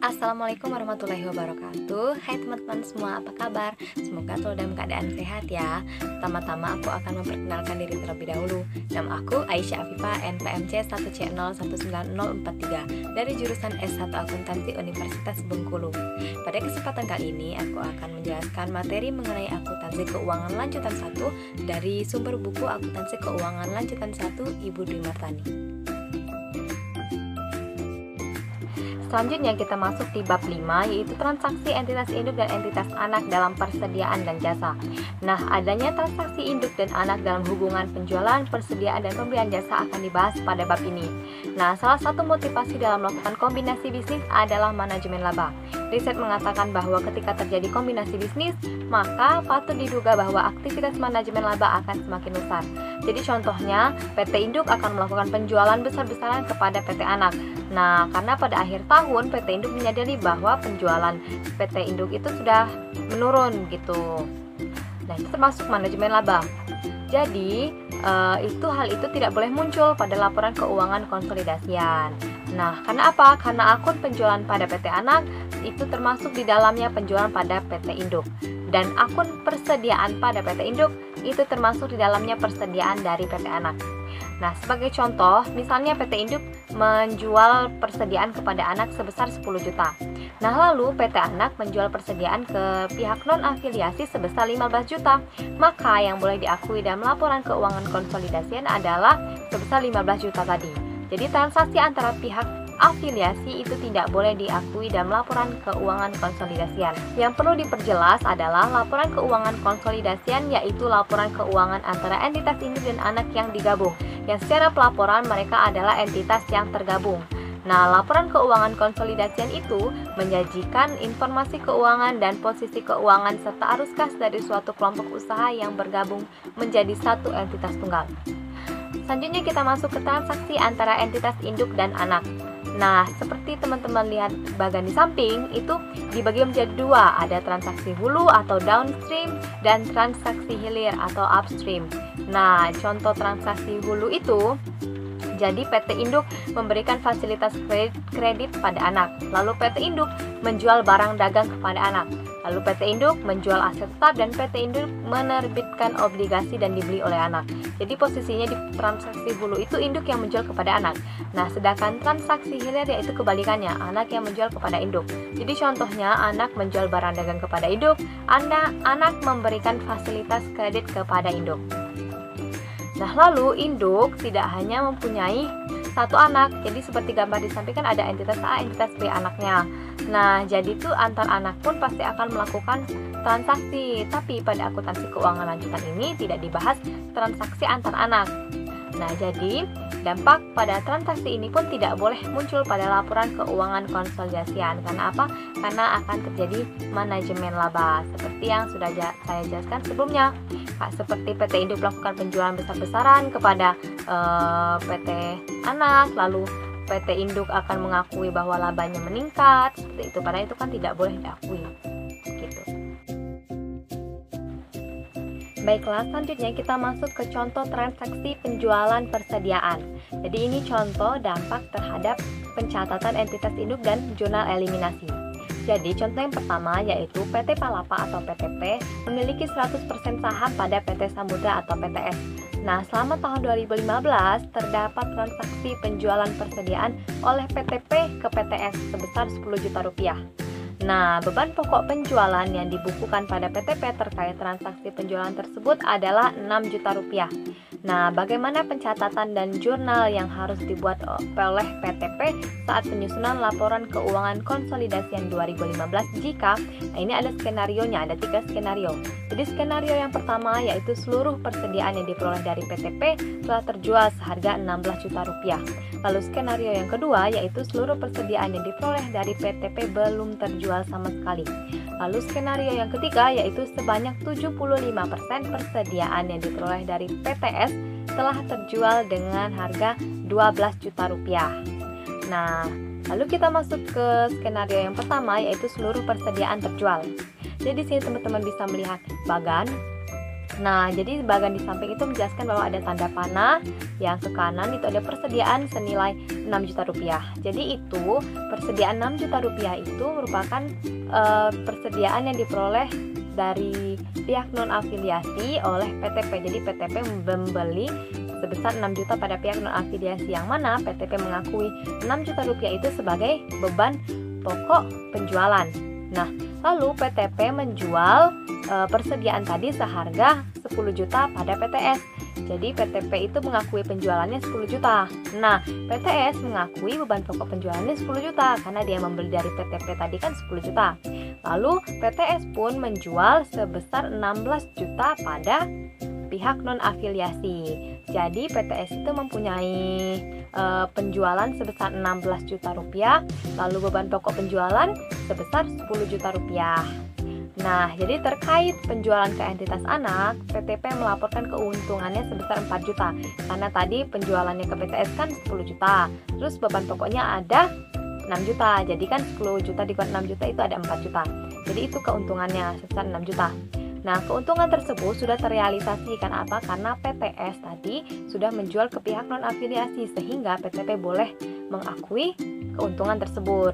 Assalamualaikum warahmatullahi wabarakatuh. Hai teman-teman semua, apa kabar? Semoga selalu dalam keadaan sehat ya. Pertama-tama aku akan memperkenalkan diri terlebih dahulu. Nama aku Aisyah Afifah, NPMC 1C019043 dari jurusan S1 Akuntansi Universitas Bengkulu. Pada kesempatan kali ini aku akan menjelaskan materi mengenai akuntansi keuangan lanjutan 1 dari sumber buku Akuntansi Keuangan Lanjutan 1 Ibu Dwi Martani. Selanjutnya kita masuk di bab 5, yaitu transaksi entitas induk dan entitas anak dalam persediaan dan jasa. Nah, adanya transaksi induk dan anak dalam hubungan penjualan, persediaan, dan pembelian jasa akan dibahas pada bab ini. Nah, salah satu motivasi dalam melakukan kombinasi bisnis adalah manajemen laba. Riset mengatakan bahwa ketika terjadi kombinasi bisnis, maka patut diduga bahwa aktivitas manajemen laba akan semakin besar. Jadi contohnya, PT Induk akan melakukan penjualan besar-besaran kepada PT Anak. Nah, karena pada akhir tahun PT Induk menyadari bahwa penjualan PT Induk itu sudah menurun gitu. Nah, itu termasuk manajemen laba. Jadi, hal itu tidak boleh muncul pada laporan keuangan konsolidasian. Nah, karena apa? Karena akun penjualan pada PT Anak itu termasuk di dalamnya penjualan pada PT Induk. Dan akun persediaan pada PT Induk itu termasuk di dalamnya persediaan dari PT Anak. Nah, sebagai contoh, misalnya PT Induk menjual persediaan kepada anak sebesar 10 juta. Nah, lalu PT Anak menjual persediaan ke pihak non-afiliasi sebesar 15 juta. Maka yang boleh diakui dalam laporan keuangan konsolidasian adalah sebesar 15 juta tadi. Jadi transaksi antara pihak afiliasi itu tidak boleh diakui dalam laporan keuangan konsolidasian. Yang perlu diperjelas adalah laporan keuangan konsolidasian, yaitu laporan keuangan antara entitas induk dan anak yang digabung, yang secara pelaporan mereka adalah entitas yang tergabung. Nah, laporan keuangan konsolidasian itu menyajikan informasi keuangan dan posisi keuangan serta arus kas dari suatu kelompok usaha yang bergabung menjadi satu entitas tunggal. Selanjutnya kita masuk ke transaksi antara entitas induk dan anak. Nah, seperti teman-teman lihat bagian di samping, itu dibagi menjadi dua, ada transaksi hulu atau downstream dan transaksi hilir atau upstream. Nah, contoh transaksi hulu itu, jadi PT Induk memberikan fasilitas kredit pada anak, lalu PT Induk menjual barang dagang kepada anak, lalu PT Induk menjual aset tetap, dan PT Induk menerbitkan obligasi dan dibeli oleh anak. Jadi posisinya di transaksi hulu itu induk yang menjual kepada anak. Nah, sedangkan transaksi hilir yaitu kebalikannya, anak yang menjual kepada induk. Jadi contohnya, anak menjual barang dagang kepada induk, anak memberikan fasilitas kredit kepada induk. Nah, lalu induk tidak hanya mempunyai satu anak. Jadi seperti gambar di samping kan ada entitas A, entitas B anaknya. Nah, jadi itu antar anak pun pasti akan melakukan transaksi. Tapi pada akuntansi keuangan lanjutan ini tidak dibahas transaksi antar anak. Nah, jadi dampak pada transaksi ini pun tidak boleh muncul pada laporan keuangan konsolidasian. Karena apa? Karena akan terjadi manajemen laba. Seperti yang sudah saya jelaskan sebelumnya. Seperti PT Induk melakukan penjualan besar-besaran kepada PT Anak, lalu PT Induk akan mengakui bahwa labanya meningkat, seperti itu. Padahal itu kan tidak boleh diakui. Gitu. Baiklah, selanjutnya kita masuk ke contoh transaksi penjualan persediaan. Jadi ini contoh dampak terhadap pencatatan entitas induk dan jurnal eliminasi. Jadi contoh yang pertama yaitu PT Palapa atau PTP memiliki 100% saham pada PT Samudra atau PTS. Nah, selama tahun 2015 terdapat transaksi penjualan persediaan oleh PTP ke PTS sebesar 10 juta rupiah. Nah, beban pokok penjualan yang dibukukan pada PTP terkait transaksi penjualan tersebut adalah 6 juta rupiah. Nah, bagaimana pencatatan dan jurnal yang harus dibuat oleh PTP saat penyusunan laporan keuangan konsolidasian 2015 jika, nah ini ada skenarionya, ada 3 skenario. Jadi skenario yang pertama yaitu seluruh persediaan yang diperoleh dari PTP telah terjual seharga 16 juta rupiah. Lalu skenario yang kedua yaitu seluruh persediaan yang diperoleh dari PTP belum terjual sama sekali. Lalu skenario yang ketiga yaitu sebanyak 75% persediaan yang diperoleh dari PTS telah terjual dengan harga 12 juta rupiah. Nah, lalu kita masuk ke skenario yang pertama yaitu seluruh persediaan terjual. Jadi di sini teman-teman bisa melihat bagan Nah, jadi bagian di samping itu menjelaskan bahwa ada tanda panah, yang ke kanan itu ada persediaan senilai 6 juta rupiah. Jadi itu persediaan 6 juta rupiah itu merupakan persediaan yang diperoleh dari pihak non-afiliasi oleh PTP. Jadi PTP membeli sebesar 6 juta pada pihak non-afiliasi, yang mana PTP mengakui 6 juta rupiah itu sebagai beban pokok penjualan. Nah, lalu PTP menjual persediaan tadi seharga 10 juta pada PTS. Jadi PTP itu mengakui penjualannya 10 juta. Nah, PTS mengakui beban pokok penjualannya 10 juta karena dia membeli dari PTP tadi kan 10 juta. Lalu PTS pun menjual sebesar 16 juta pada pihak non-afiliasi. Jadi PTS itu mempunyai penjualan sebesar 16 juta rupiah, lalu beban pokok penjualan sebesar 10 juta rupiah. Nah, jadi terkait penjualan ke entitas anak, PTP melaporkan keuntungannya sebesar 4 juta. Karena tadi penjualannya ke PTS kan 10 juta. Terus beban pokoknya ada 6 juta. Jadi kan 10 juta dikuat 6 juta itu ada 4 juta. Jadi itu keuntungannya sebesar 6 juta. Nah, keuntungan tersebut sudah terrealisasi karena apa? Karena PTS tadi sudah menjual ke pihak non-afiliasi sehingga PTP boleh mengakui keuntungan tersebut.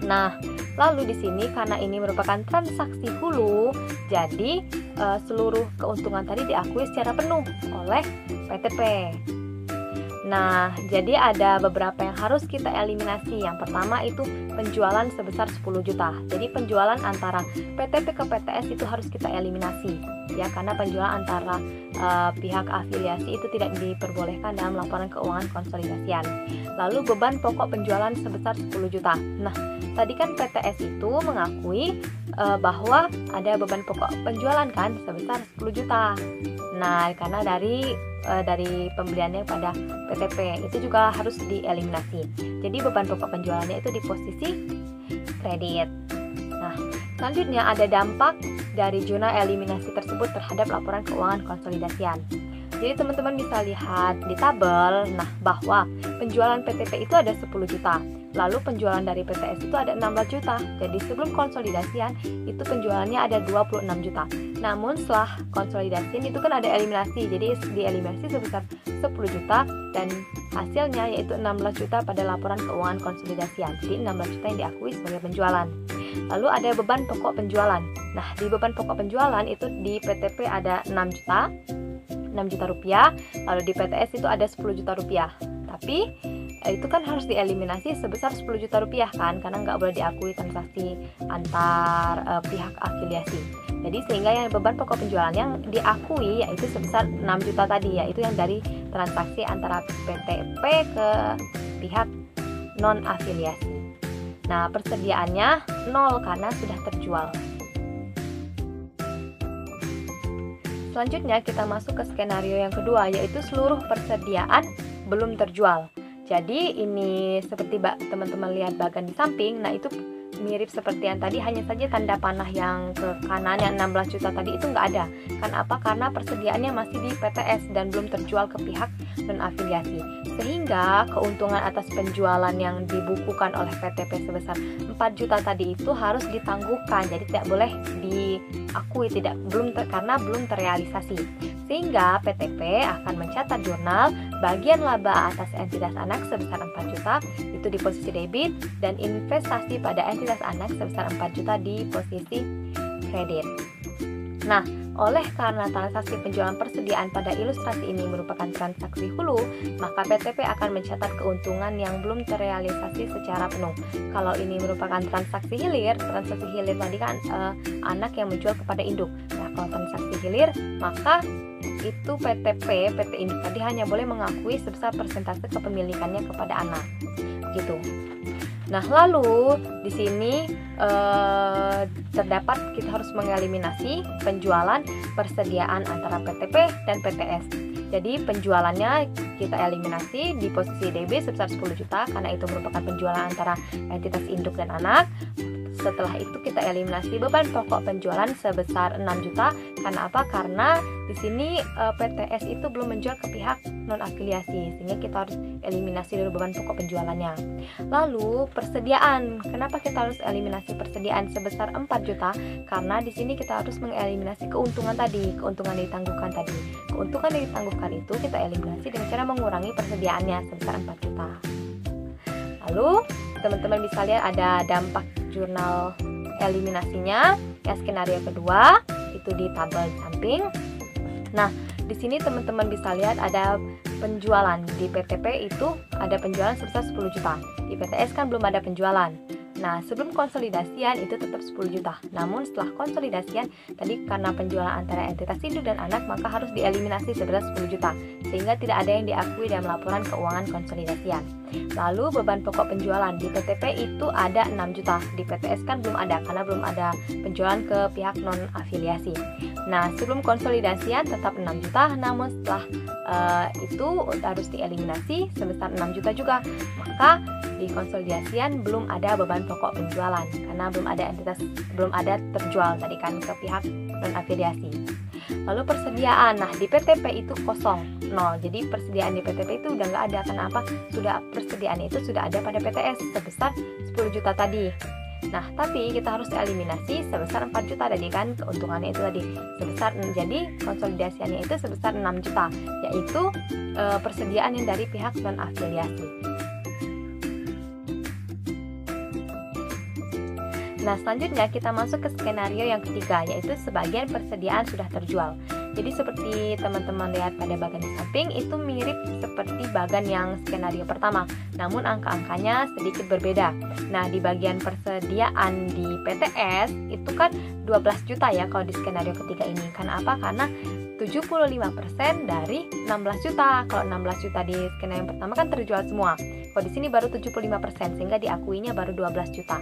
Nah, lalu di sini karena ini merupakan transaksi hulu, jadi seluruh keuntungan tadi diakui secara penuh oleh PTP. Nah, jadi ada beberapa yang harus kita eliminasi. Yang pertama itu penjualan sebesar 10 juta. Jadi penjualan antara PTP ke PTS itu harus kita eliminasi. Ya, karena penjualan antara pihak afiliasi itu tidak diperbolehkan dalam laporan keuangan konsolidasian. Lalu beban pokok penjualan sebesar 10 juta. Nah, tadi kan PTS itu mengakui bahwa ada beban pokok penjualan kan sebesar 10 juta. Nah, karena dari pembeliannya pada PTP itu juga harus dieliminasi. Jadi beban pokok penjualannya itu di posisi kredit. Nah, selanjutnya ada dampak dari zona eliminasi tersebut terhadap laporan keuangan konsolidasian. Jadi teman-teman bisa lihat di tabel, nah bahwa penjualan PTP itu ada 10 juta. Lalu penjualan dari PTS itu ada 16 juta. Jadi sebelum konsolidasian itu penjualannya ada 26 juta. Namun setelah konsolidasian itu kan ada eliminasi. Jadi dieliminasi sebesar 10 juta dan hasilnya yaitu 16 juta pada laporan keuangan konsolidasian. Jadi 16 juta yang diakui sebagai penjualan. Lalu ada beban pokok penjualan. Nah, di beban pokok penjualan itu di PTP ada 6 juta rupiah, lalu di PTS itu ada 10 juta rupiah. Tapi itu kan harus dieliminasi sebesar 10 juta rupiah kan, karena nggak boleh diakui transaksi antar pihak afiliasi. Jadi sehingga yang beban pokok penjualan yang diakui yaitu sebesar 6 juta tadi, yaitu yang dari transaksi antara PTP ke pihak non afiliasi. Nah, persediaannya 0 karena sudah terjual. Selanjutnya kita masuk ke skenario yang kedua, yaitu seluruh persediaan belum terjual. Jadi ini seperti teman-teman lihat bagian di samping, nah itu mirip seperti yang tadi, hanya saja tanda panah yang ke kanan yang 16 juta tadi itu nggak ada. Kan apa? Karena persediaannya masih di PTS dan belum terjual ke pihak non-afiliasi. Sehingga keuntungan atas penjualan yang dibukukan oleh PTP sebesar 4 juta tadi itu harus ditangguhkan. Jadi tidak boleh diakui karena belum terrealisasi. Sehingga PTP akan mencatat jurnal bagian laba atas entitas anak sebesar 4 juta itu di posisi debit dan investasi pada entitas anak sebesar 4 juta di posisi kredit. Nah, oleh karena transaksi penjualan persediaan pada ilustrasi ini merupakan transaksi hulu, maka PTP akan mencatat keuntungan yang belum terrealisasi secara penuh. Kalau ini merupakan transaksi hilir tadi kan anak yang menjual kepada induk. Nah, kalau transaksi hilir, maka itu PT induk tadi hanya boleh mengakui sebesar persentase kepemilikannya kepada anak. Gitu. Nah, lalu di sini terdapat kita harus mengeliminasi penjualan persediaan antara PTP dan PTS. Jadi penjualannya kita eliminasi di posisi DB sebesar 10 juta karena itu merupakan penjualan antara entitas induk dan anak. setelah itu kita eliminasi beban pokok penjualan sebesar 6 juta. Karena apa? Karena di sini PTS itu belum menjual ke pihak non afiliasi, sehingga kita harus eliminasi dulu beban pokok penjualannya. Lalu persediaan, kenapa kita harus eliminasi persediaan sebesar 4 juta? Karena di sini kita harus mengeliminasi keuntungan tadi, keuntungan yang ditangguhkan tadi. Keuntungan yang ditangguhkan itu kita eliminasi dengan cara mengurangi persediaannya sebesar 4 juta. Lalu teman-teman bisa lihat ada dampak jurnal eliminasinya. Yang skenario kedua itu di tabel di samping. Nah, di sini teman-teman bisa lihat ada penjualan. Di PTP itu ada penjualan sebesar 10 juta. Di PTS kan belum ada penjualan. Nah, sebelum konsolidasian itu tetap 10 juta. Namun setelah konsolidasian, tadi karena penjualan antara entitas induk dan anak, maka harus dieliminasi sebesar 10 juta. Sehingga tidak ada yang diakui dalam laporan keuangan konsolidasian. Lalu beban pokok penjualan di PTP itu ada 6 juta. Di PTS kan belum ada, karena belum ada penjualan ke pihak non-afiliasi. Nah, sebelum konsolidasian tetap 6 juta, namun setelah itu harus dieliminasi sebesar 6 juta juga. Maka di konsolidasian belum ada beban pokok penjualan karena belum ada terjual tadi kan ke pihak non afiliasi. Lalu persediaan, nah di PTP itu kosong, 0. Jadi persediaan di PTP itu udah nggak ada. Kenapa? Persediaan itu sudah ada pada PTS sebesar 10 juta tadi. Nah, tapi kita harus eliminasi sebesar 4 juta tadi kan, keuntungannya itu tadi sebesar, jadi konsolidasiannya itu sebesar 6 juta, yaitu persediaan yang dari pihak non afiliasi. Nah, selanjutnya kita masuk ke skenario yang ketiga, yaitu sebagian persediaan sudah terjual. Jadi seperti teman-teman lihat pada bagian di samping, itu mirip seperti bagian yang skenario pertama, namun angka-angkanya sedikit berbeda. Nah, di bagian persediaan di PTS itu kan 12 juta ya kalau di skenario ketiga ini. Karena apa? Karena 75% dari 16 juta. Kalau 16 juta di skenario yang pertama kan terjual semua. Kalau di sini baru 75%, sehingga diakuinya baru 12 juta.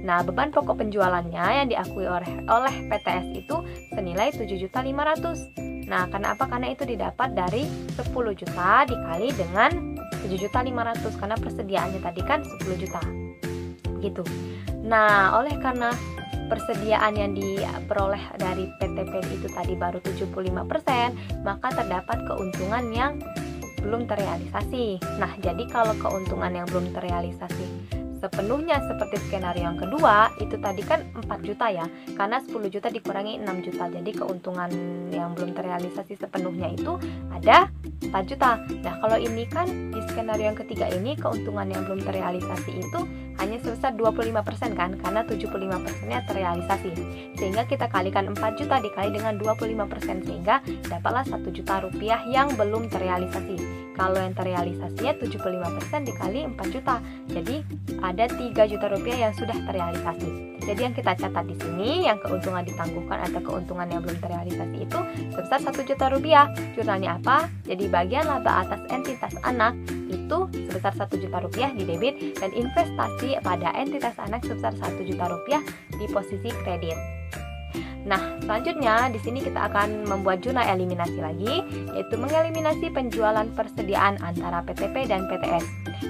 Nah, beban pokok penjualannya yang diakui oleh PTS itu senilai 7.500.000. Nah, karena apa? Karena itu didapat dari 10 juta dikali dengan 7.500.000 karena persediaannya tadi kan 10 juta. Gitu. Nah, oleh karena persediaan yang diperoleh dari PTP itu tadi baru 75%, maka terdapat keuntungan yang belum terrealisasi. Nah, jadi kalau keuntungan yang belum terrealisasi sepenuhnya seperti skenario yang kedua, itu tadi kan 4 juta ya, karena 10 juta dikurangi 6 juta, jadi keuntungan yang belum terrealisasi sepenuhnya itu ada 4 juta. Nah, kalau ini kan di skenario yang ketiga ini keuntungan yang belum terrealisasi itu hanya sebesar 25% kan, karena 75%-nya terrealisasi. Sehingga kita kalikan 4 juta dikali dengan 25%, sehingga dapatlah 1 juta rupiah yang belum terrealisasi. Kalau yang terrealisasinya 75% dikali 4 juta, jadi ada 3 juta rupiah yang sudah terrealisasi. Jadi yang kita catat di sini, yang keuntungan ditangguhkan atau keuntungan yang belum terrealisasi itu sebesar 1 juta rupiah. Jurnalnya apa? Jadi bagian laba atas entitas anak itu sebesar 1 juta rupiah di debit, dan investasi pada entitas anak sebesar 1 juta rupiah di posisi kredit. Nah, selanjutnya di sini kita akan membuat jurnal eliminasi lagi, yaitu mengeliminasi penjualan persediaan antara PTP dan PTS.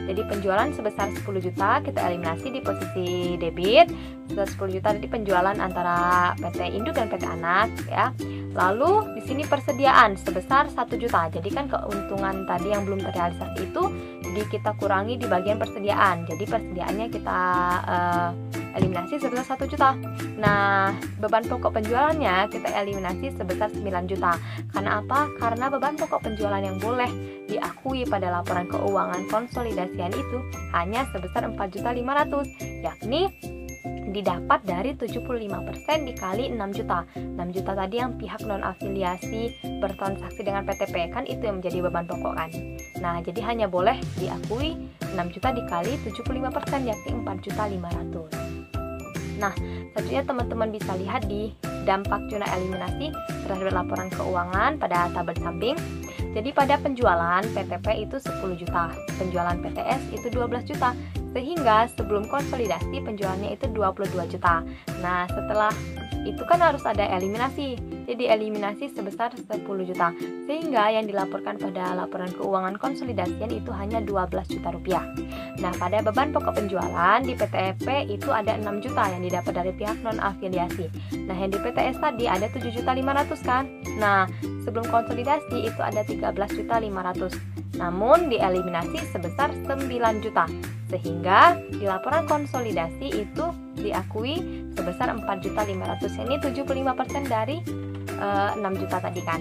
Jadi penjualan sebesar 10 juta kita eliminasi di posisi debit, sebesar 10 juta di penjualan antara PT induk dan PT anak ya. Lalu di sini persediaan sebesar 1 juta. Jadi kan keuntungan tadi yang belum terrealisasi itu kita kurangi di bagian persediaan. Jadi persediaannya kita eliminasi sebesar 1 juta. Nah, beban pokok penjualannya kita eliminasi sebesar 9 juta. Karena apa? Karena beban pokok penjualan yang boleh diakui pada laporan keuangan konsolidasian itu hanya sebesar 4.500.000, yakni didapat dari 75% dikali 6 juta. 6 juta tadi yang pihak non afiliasi bertransaksi dengan PTP, kan itu yang menjadi beban pokok kan. Nah, jadi hanya boleh diakui 6 juta dikali 75%, yakni 4.500.000. Nah, selanjutnya teman-teman bisa lihat di dampak jurnal eliminasi terhadap laporan keuangan pada tabel samping. Jadi pada penjualan PTP itu 10 juta, penjualan PTS itu 12 juta, sehingga sebelum konsolidasi penjualannya itu 22 juta. Nah, setelah itu kan harus ada eliminasi. Jadi eliminasi sebesar 10 juta. Sehingga yang dilaporkan pada laporan keuangan konsolidasian itu hanya 12 juta rupiah. Nah, pada beban pokok penjualan di PTEP itu ada 6 juta yang didapat dari pihak non-afiliasi. Nah, yang di PTS tadi ada 7.500.000 kan? Nah, sebelum konsolidasi itu ada 13.500.000. Namun dieliminasi sebesar 9 juta. Sehingga di laporan konsolidasi itu diakui sebesar 4.500.000. Ini 75% dari 6 juta tadi kan.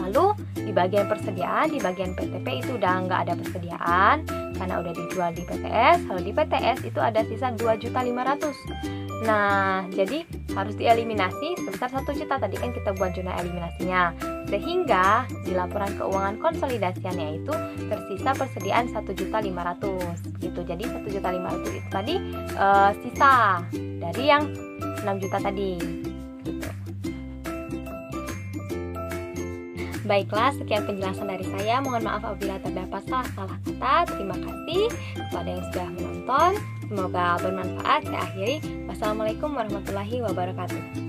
Lalu di bagian persediaan, di bagian PTP itu udah nggak ada persediaan karena udah dijual di PTS. Kalau di PTS itu ada sisa 2.500.000. Nah, jadi harus dieliminasi sebesar 1 juta. Tadi kan kita buat zona eliminasinya. Sehingga di laporan keuangan konsolidasiannya itu tersisa persediaan 1.500.000 gitu. Jadi 1.500.000 itu tadi sisa dari yang 6 juta tadi gitu. Baiklah, sekian penjelasan dari saya. Mohon maaf apabila terdapat salah kata. Terima kasih kepada yang sudah menonton. Semoga bermanfaat. Saya akhiri. Wassalamualaikum warahmatullahi wabarakatuh.